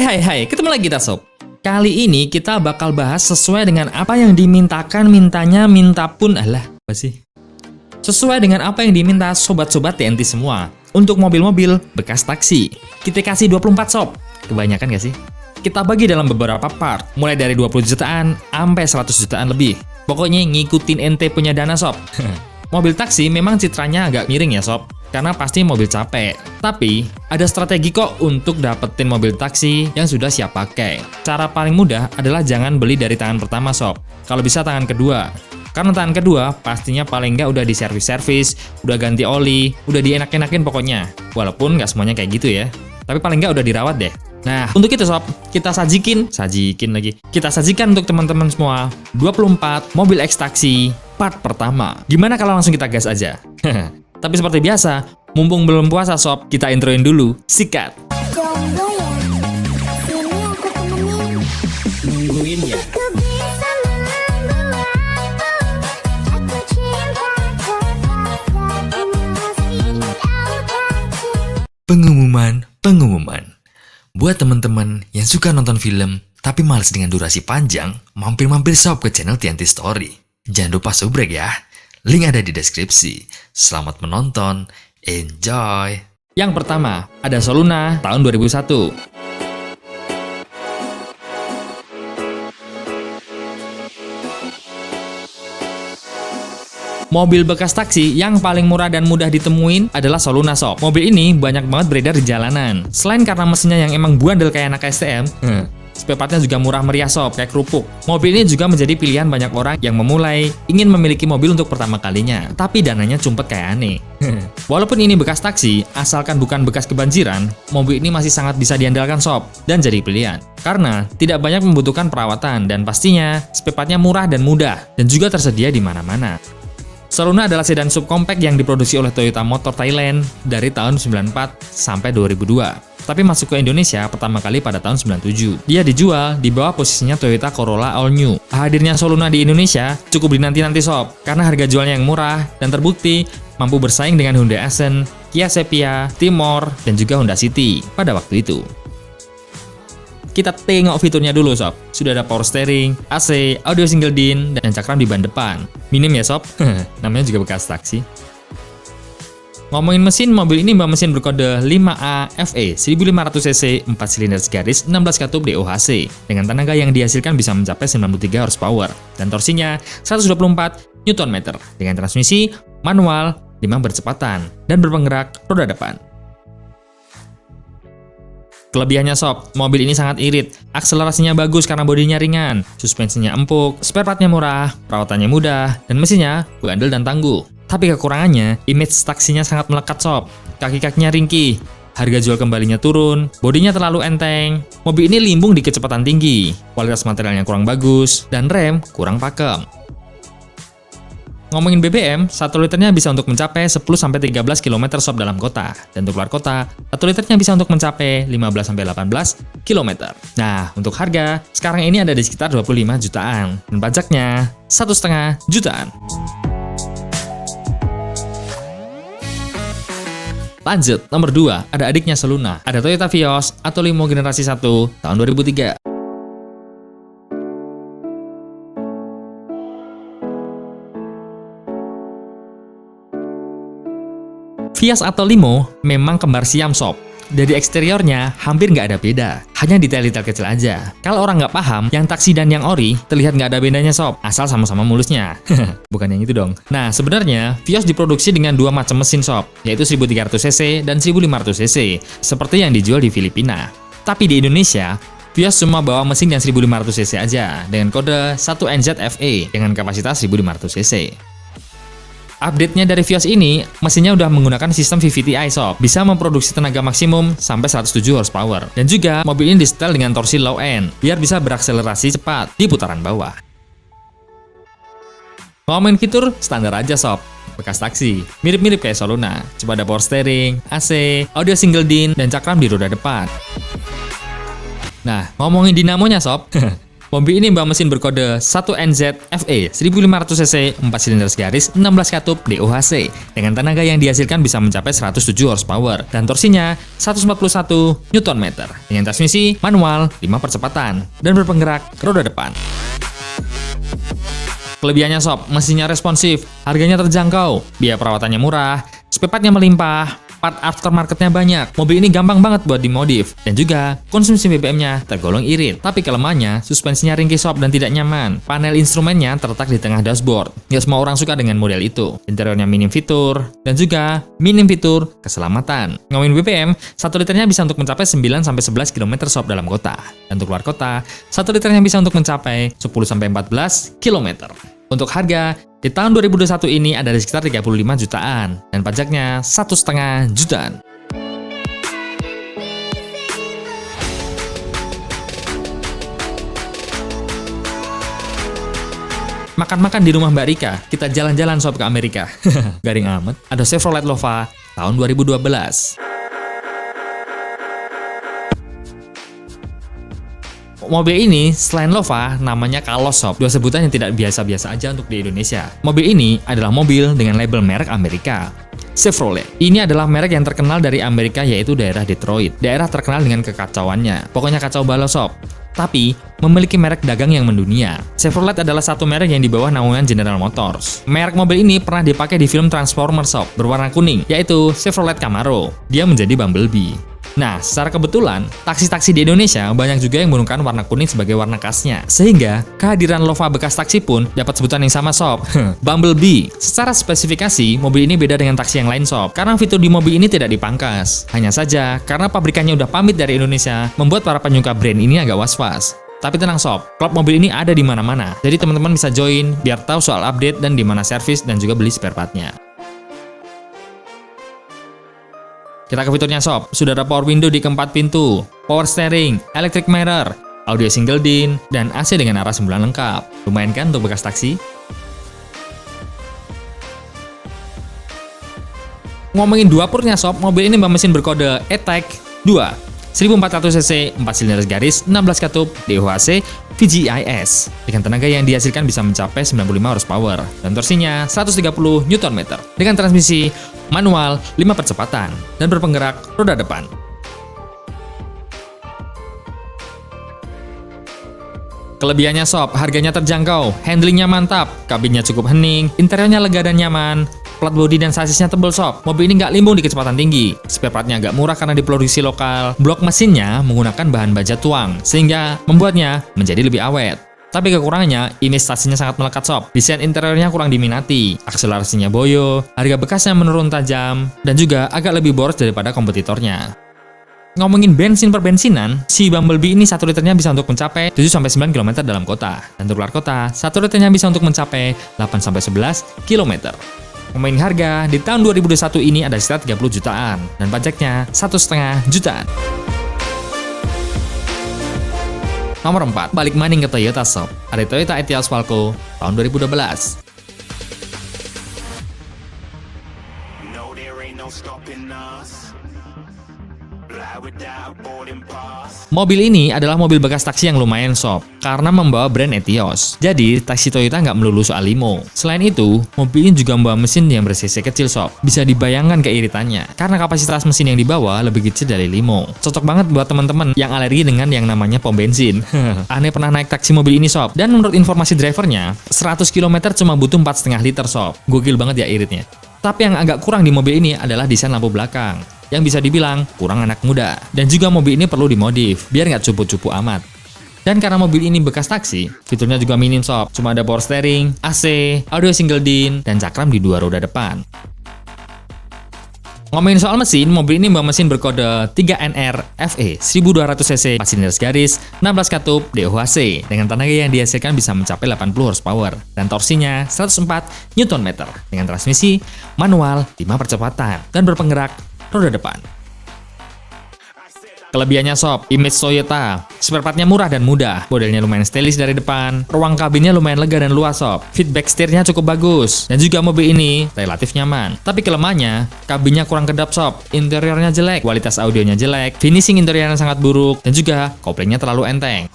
Hai, ketemu lagi kita sob. Kali ini kita bakal bahas sesuai dengan apa yang dimintakan, minta pun apa sih? Sesuai dengan apa yang diminta sobat-sobat TNT semua. Untuk mobil-mobil bekas taksi, kita kasih 24 sob. Kebanyakan gak sih? Kita bagi dalam beberapa part, mulai dari 20 jutaan sampai 100 jutaan lebih. Pokoknya ngikutin ente punya dana sob. Mobil taksi memang citranya agak miring ya sob, karena pasti mobil capek. Tapi, ada strategi kok untuk dapetin mobil taksi yang sudah siap pakai. Cara paling mudah adalah jangan beli dari tangan pertama sob. Kalau bisa tangan kedua. Karena tangan kedua pastinya paling nggak udah di servis, udah ganti oli, udah dienak-enakin pokoknya. Walaupun nggak semuanya kayak gitu ya. Tapi paling nggak udah dirawat deh. Nah, untuk itu sob, kita sajikan untuk teman-teman semua 24 mobil X taksi part pertama. Gimana kalau langsung kita gas aja? Tapi seperti biasa, mumpung belum puasa sob, kita introin dulu. Sikat. Jomblo ya, sini aku temenin. Nungguin ya. Aku bisa menunggu aku cinta kepadamu masih Pengumuman. Buat teman-teman yang suka nonton film tapi males dengan durasi panjang, mampir-mampir sob ke channel TNT Story. Jangan lupa subrek ya. Link ada di deskripsi. Selamat menonton. Enjoy. Yang pertama, ada Soluna tahun 2001. Mobil bekas taksi yang paling murah dan mudah ditemuin adalah Soluna sob. Mobil ini banyak banget beredar di jalanan. Selain karena mesinnya yang emang bandel kayak anak STM, spare partnya juga murah meriah sob, kayak kerupuk. Mobil ini juga menjadi pilihan banyak orang yang memulai ingin memiliki mobil untuk pertama kalinya. Tapi dananya cumpet kayak aneh. Walaupun ini bekas taksi, asalkan bukan bekas kebanjiran, mobil ini masih sangat bisa diandalkan sob dan jadi pilihan. Karena tidak banyak membutuhkan perawatan dan pastinya spare partnya murah dan mudah dan juga tersedia di mana-mana. Soluna adalah sedan subcompact yang diproduksi oleh Toyota Motor Thailand dari tahun 94 sampai 2002. Tapi masuk ke Indonesia pertama kali pada tahun 97. Dia dijual di bawah posisinya Toyota Corolla All New. Hadirnya Soluna di Indonesia cukup dinanti-nanti sob, karena harga jualnya yang murah dan terbukti mampu bersaing dengan Hyundai Accent, Kia Sepia, Timor, dan juga Honda City pada waktu itu. Kita tengok fiturnya dulu sob. Sudah ada power steering, AC, audio single din, dan cakram di ban depan. Minim ya sob, namanya juga bekas taksi. Ngomongin mesin, mobil ini mesin berkode 5A FE 1500cc 4 silinder segaris 16 katup DOHC dengan tenaga yang dihasilkan bisa mencapai 93 horsepower dan torsinya 124 Nm dengan transmisi manual 5 bercepatan dan berpenggerak roda depan. Kelebihannya sob, mobil ini sangat irit, akselerasinya bagus karena bodinya ringan, suspensinya empuk, spare partnya murah, perawatannya mudah, dan mesinnya bandel dan tangguh. Tapi kekurangannya, image taksinya sangat melekat sob, kaki-kakinya ringkih, harga jual kembalinya turun, bodinya terlalu enteng, mobil ini limbung di kecepatan tinggi, kualitas materialnya kurang bagus, dan rem kurang pakem. Ngomongin BBM, 1 liternya bisa untuk mencapai 10-13 km sob dalam kota. Dan untuk luar kota, 1 liternya bisa untuk mencapai 15-18 km. Nah, untuk harga, sekarang ini ada di sekitar 25 jutaan. Dan pajaknya, 1,5 jutaan. Lanjut, nomor 2, ada adiknya Soluna. Ada Toyota Vios atau Limo generasi 1 tahun 2003. Vios atau Limo memang kembar siam sob. Dari eksteriornya hampir nggak ada beda, hanya detail-detail kecil aja. Kalau orang nggak paham, yang taksi dan yang ori terlihat nggak ada bedanya sob, asal sama-sama mulusnya. Bukan yang itu dong. Nah, sebenarnya Vios diproduksi dengan dua macam mesin sob, yaitu 1300cc dan 1500cc, seperti yang dijual di Filipina. Tapi di Indonesia, Vios cuma bawa mesin yang 1500cc aja, dengan kode 1NZ FE dengan kapasitas 1500cc. Update-nya dari Vios ini, mesinnya udah menggunakan sistem VVT-i sob, bisa memproduksi tenaga maksimum sampai 107 horsepower. Dan juga mobil ini di-setel dengan torsi low end, biar bisa berakselerasi cepat di putaran bawah. Ngomongin fitur, standar aja sob, bekas taksi, mirip-mirip kayak Soluna, cuma ada power steering, AC, audio single din, dan cakram di roda depan. Nah, ngomongin dinamonya sob, Mobil ini membawa mesin berkode 1NZ-FE 1500cc 4 silinder segaris 16 katup DOHC dengan tenaga yang dihasilkan bisa mencapai 107 horsepower dan torsinya 141 Nm dengan transmisi manual 5 percepatan dan berpenggerak roda depan. Kelebihannya sob, mesinnya responsif, harganya terjangkau, biaya perawatannya murah, spare partnya melimpah, part aftermarketnya banyak. Mobil ini gampang banget buat dimodif dan juga konsumsi BBM-nya tergolong irit. Tapi kelemahannya, suspensinya ringkih sob dan tidak nyaman. Panel instrumennya terletak di tengah dashboard. Nggak semua orang suka dengan model itu. Interiornya minim fitur dan juga minim fitur keselamatan. Ngomongin BBM, 1 liternya bisa untuk mencapai 9-11 km sob dalam kota. Dan untuk luar kota, 1 liternya bisa untuk mencapai 10-14 km. Untuk harga, di tahun 2021 ini ada di sekitar 35 jutaan dan pajaknya 1,5 jutaan. Makan-makan di rumah Mbak Rika, kita jalan-jalan sob ke Amerika. Garing amat. Ada Chevrolet Nova tahun 2012. Mobil ini selain Nova, namanya Kalos sob. Dua sebutan yang tidak biasa-biasa aja untuk di Indonesia. Mobil ini adalah mobil dengan label merek Amerika. Chevrolet. Ini adalah merek yang terkenal dari Amerika yaitu daerah Detroit. Daerah terkenal dengan kekacauannya. Pokoknya kacau balau sob. Tapi memiliki merek dagang yang mendunia. Chevrolet adalah satu merek yang di bawah naungan General Motors. Merek mobil ini pernah dipakai di film Transformers sob, berwarna kuning, yaitu Chevrolet Camaro. Dia menjadi Bumblebee. Nah, secara kebetulan, taksi-taksi di Indonesia banyak juga yang menggunakan warna kuning sebagai warna khasnya. Sehingga, kehadiran Nova bekas taksi pun dapat sebutan yang sama sob, Bumblebee. Secara spesifikasi, mobil ini beda dengan taksi yang lain sob, karena fitur di mobil ini tidak dipangkas. Hanya saja, karena pabrikannya udah pamit dari Indonesia, membuat para penyuka brand ini agak was-was. Tapi tenang sob, klub mobil ini ada di mana-mana. Jadi teman-teman bisa join, biar tahu soal update dan di mana servis dan juga beli spare partnya. Kita ke fiturnya sob, sudah ada power window di keempat pintu, power steering, electric mirror, audio single din, dan AC dengan arah 9 lengkap. Lumayan kan untuk bekas taksi? Ngomongin dua purnya sob, mobil ini mesin berkode E-Tech 2. 1400cc 4 silinder garis 16 katup DOHC VGIS dengan tenaga yang dihasilkan bisa mencapai 95 horsepower dan torsinya 130 Nm dengan transmisi manual 5 percepatan dan berpenggerak roda depan. Kelebihannya sob, harganya terjangkau, handlingnya mantap, kabinnya cukup hening, interiornya lega dan nyaman, plat bodi dan sasisnya tebal sob. Mobil ini nggak limbung di kecepatan tinggi, spare partnya agak murah karena diproduksi lokal, blok mesinnya menggunakan bahan baja tuang, sehingga membuatnya menjadi lebih awet. Tapi kekurangannya, image stasiunnya sangat melekat sob, desain interiornya kurang diminati, akselerasinya boyo, harga bekasnya menurun tajam, dan juga agak lebih boros daripada kompetitornya. Ngomongin bensin perbensinan, si Bumblebee ini 1 liternya bisa untuk mencapai 7-9 km dalam kota. Dan untuk luar kota, 1 liternya bisa untuk mencapai 8-11 km. Ngomongin harga, di tahun 2021 ini ada sekitar 30 jutaan. Dan pajaknya 1,5 jutaan. Nomor 4, balik maning ke Toyota sob. Ada Toyota Etios Falco tahun 2012. No, there ain't no stopping us. Fly without boarding pass. Mobil ini adalah mobil bekas taksi yang lumayan sob, karena membawa brand Etios. Jadi, taksi Toyota nggak melulu soal limo. Selain itu, mobil ini juga membawa mesin yang ber-cc kecil sob. Bisa dibayangkan keiritannya, karena kapasitas mesin yang dibawa lebih kecil dari limo. Cocok banget buat teman-teman yang alergi dengan yang namanya pom bensin. Aneh pernah naik taksi mobil ini sob, dan menurut informasi drivernya, 100 km cuma butuh 4,5 liter sob. Gokil banget ya iritnya. Tapi yang agak kurang di mobil ini adalah desain lampu belakang, yang bisa dibilang kurang anak muda. Dan juga mobil ini perlu dimodif, biar nggak cupu-cupu amat. Dan karena mobil ini bekas taksi, fiturnya juga minim sob. Cuma ada power steering, AC, audio single din, dan cakram di 2 roda depan. Ngomongin soal mesin, mobil ini membawa mesin berkode 3NR-FE 1200cc 4 silinder garis 16 katup DOHC dengan tenaga yang dihasilkan bisa mencapai 80 horsepower dan torsinya 104 Nm dengan transmisi manual 5 percepatan dan berpenggerak roda depan. Kelebihannya sob, image Toyota, spare partnya murah dan mudah, modelnya lumayan stylish dari depan, ruang kabinnya lumayan lega dan luas sob, feedback setirnya cukup bagus, dan juga mobil ini relatif nyaman. Tapi kelemahannya, kabinnya kurang kedap sob, interiornya jelek, kualitas audionya jelek, finishing interiornya sangat buruk, dan juga koplingnya terlalu enteng.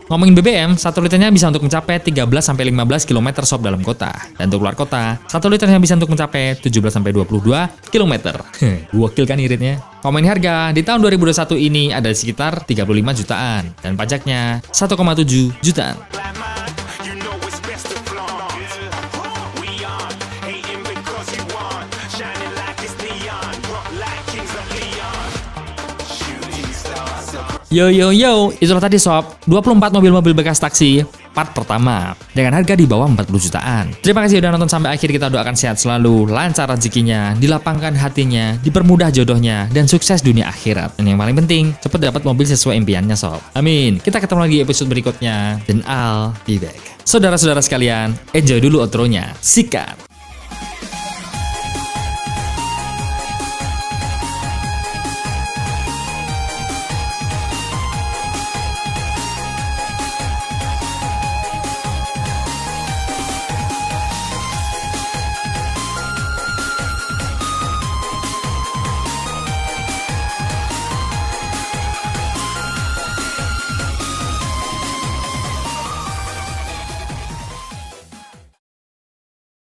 Ngomongin BBM, 1 liternya bisa untuk mencapai 13-15 km sob dalam kota. Dan untuk luar kota, 1 liternya bisa untuk mencapai 17-22 km. Gokil kan iritnya? Ngomongin harga, di tahun 2021 ini ada sekitar 35 jutaan. Dan pajaknya 1,7 jutaan. Black man, you know it's best to flaunt. We on, hating because you want. Shining like it's neon, rock like Kings of Leon. Shooting stars. Yo, itulah tadi sob, 24 mobil-mobil bekas taksi part pertama dengan harga di bawah 40 jutaan. Terima kasih udah nonton sampai akhir, kita doakan sehat selalu, lancar rezekinya, dilapangkan hatinya, dipermudah jodohnya, dan sukses dunia akhirat. Dan yang paling penting, cepet dapat mobil sesuai impiannya sob. Amin. Kita ketemu lagi episode berikutnya, dan I'll be back. Saudara-saudara sekalian, enjoy dulu outronya. Sikat.